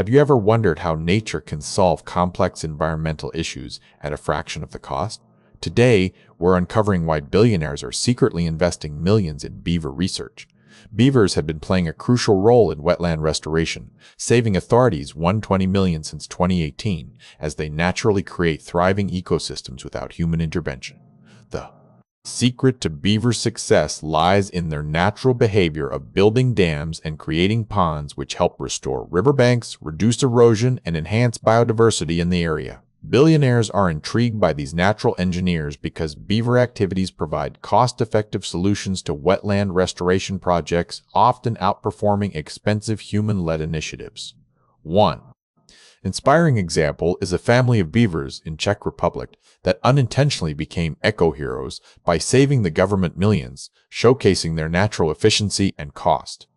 Have you ever wondered how nature can solve complex environmental issues at a fraction of the cost? Today, we're uncovering why billionaires are secretly investing millions in beaver research. Beavers have been playing a crucial role in wetland restoration, saving authorities $120 million since 2018 as they naturally create thriving ecosystems without human intervention. The secret to beaver success lies in their natural behavior of building dams and creating ponds which help restore riverbanks, reduce erosion, and enhance biodiversity in the area. Billionaires are intrigued by these natural engineers because beaver activities provide cost-effective solutions to wetland restoration projects, often outperforming expensive human-led initiatives. 1. Inspiring example is a family of beavers in Czech Republic that unintentionally became eco-heroes by saving the government millions, showcasing their natural efficiency and cost.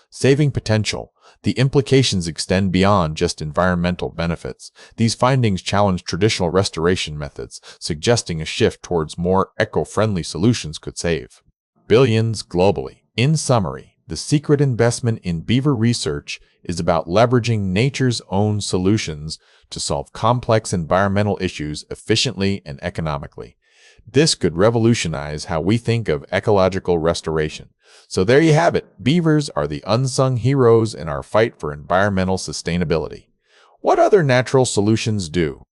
Saving potential. The implications extend beyond just environmental benefits. These findings challenge traditional restoration methods, suggesting a shift towards more eco-friendly solutions could save billions globally. In summary, the secret investment in beaver research is about leveraging nature's own solutions to solve complex environmental issues efficiently and economically. This could revolutionize how we think of ecological restoration. So there you have it. Beavers are the unsung heroes in our fight for environmental sustainability. What other natural solutions do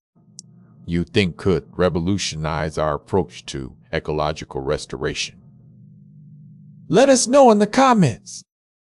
you think could revolutionize our approach to ecological restoration? Let us know in the comments.